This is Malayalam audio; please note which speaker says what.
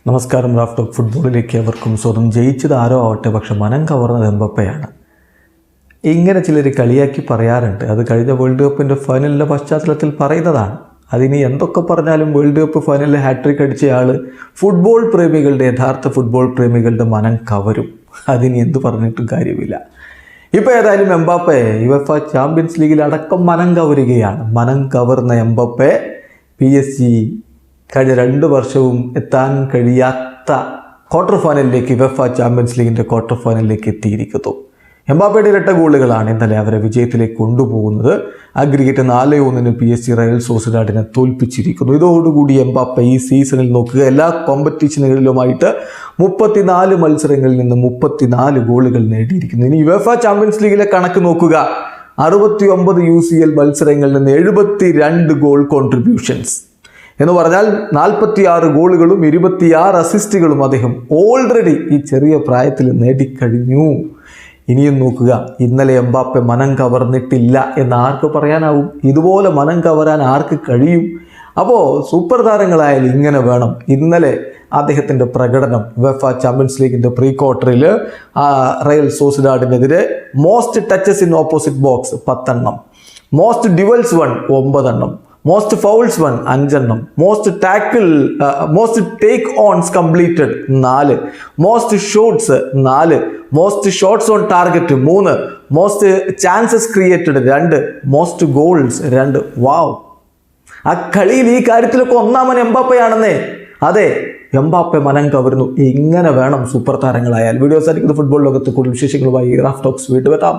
Speaker 1: നമസ്കാരം. റാഫ് ടോക്ക് ഫുട്ബോളിലേക്ക് അവർക്കും സ്വന്തം ജയിച്ചത് ആരോ ആവട്ടെ, പക്ഷെ മനം കവർന്നത് എംബപ്പയാണ്. ഇങ്ങനെ ചിലർ കളിയാക്കി പറയാറുണ്ട്. അത് കഴിഞ്ഞ വേൾഡ് കപ്പിൻ്റെ ഫൈനലിൻ്റെ പശ്ചാത്തലത്തിൽ പറയുന്നതാണ്. അതിനി എന്തൊക്കെ പറഞ്ഞാലും വേൾഡ് കപ്പ് ഫൈനലിൽ ഹാട്രിക് അടിച്ചയാൾ ഫുട്ബോൾ പ്രേമികളുടെ, യഥാർത്ഥ ഫുട്ബോൾ പ്രേമികളുടെ മനം കവരും. അതിനി എന്ത് പറഞ്ഞിട്ടും കാര്യമില്ല. ഇപ്പോൾ ഏതായാലും എംബാപ്പെ യുവേഫ ചാമ്പ്യൻസ് ലീഗിൽ അടക്കം മനം കവരുകയാണ്. മനം കവർന്ന എംബാപ്പെ PSG കഴിഞ്ഞ 2 വർഷവും എത്താൻ കഴിയാത്ത ക്വാർട്ടർ ഫൈനലിലേക്ക്, യുവേഫ ചാമ്പ്യൻസ് ലീഗിൻ്റെ ക്വാർട്ടർ ഫൈനലിലേക്ക് എത്തിയിരിക്കുന്നു. എംബാപ്പയുടെ ഇരട്ട ഗോളുകളാണ് ഇന്നലെ അവരെ വിജയത്തിലേക്ക് കൊണ്ടുപോകുന്നത്. അഗ്രിഗേറ്റ് 4-1 PSG റയൽ സോസിഡാഡിനെ തോൽപ്പിച്ചിരിക്കുന്നു. ഇതോടുകൂടി എംബാപ്പ ഈ സീസണിൽ നോക്കുക, എല്ലാ കോമ്പറ്റീഷനുകളിലുമായിട്ട് 34 മത്സരങ്ങളിൽ നിന്ന് 34 ഗോളുകൾ നേടിയിരിക്കുന്നു. ഇനി യുവേഫ ചാമ്പ്യൻസ് ലീഗിലെ കണക്ക് നോക്കുക, 69 UCL മത്സരങ്ങളിൽ നിന്ന് 72 ഗോൾ കോൺട്രിബ്യൂഷൻസ് എന്ന് പറഞ്ഞാൽ 46 ഗോളുകളും 26 അസിസ്റ്റുകളും അദ്ദേഹം ഓൾറെഡി ഈ ചെറിയ പ്രായത്തിൽ നേടിക്കഴിഞ്ഞു. ഇനിയും നോക്കുക, ഇന്നലെ എംബാപ്പെ മനം കവർന്നിട്ടില്ല എന്ന് ആർക്ക് പറയാനാവും? ഇതുപോലെ മനം കവരാൻ ആർക്ക് കഴിയും? അപ്പോൾ സൂപ്പർ താരങ്ങളായാലും ഇങ്ങനെ വേണം. ഇന്നലെ അദ്ദേഹത്തിൻ്റെ പ്രകടനം യുവേഫ ചാമ്പ്യൻസ് ലീഗിൻ്റെ പ്രീ ക്വാർട്ടറിൽ റയൽ സോസിഡാഡിനെതിരെ most touches in opposite box 10 എണ്ണം, മോസ്റ്റ് ഡ്യുവൽസ് 9 എണ്ണം, മോസ്റ്റ് ഫൗൾസ് 5 എണ്ണം, most take ons completed 4, most shots 4, most shots on target 3, most chances created 2, most goals 2. Wow! ആ കളിയിൽ ഈ കാര്യത്തിലൊക്കെ ഒന്നാമൻ എംബാപ്പയാണെന്നേ. അതെ, എംബാപ്പെ മനം കവരുന്നു. ഇങ്ങനെ വേണം സൂപ്പർ താരങ്ങളായാൽ. വീഡിയോസ് ആയിരിക്കുന്നത് ഫുട്ബോൾ ലോകത്ത് കൂടുതൽ വിശേഷങ്ങളുമായി റാഫ് ടോക്സ് വീണ്ടും എത്താം.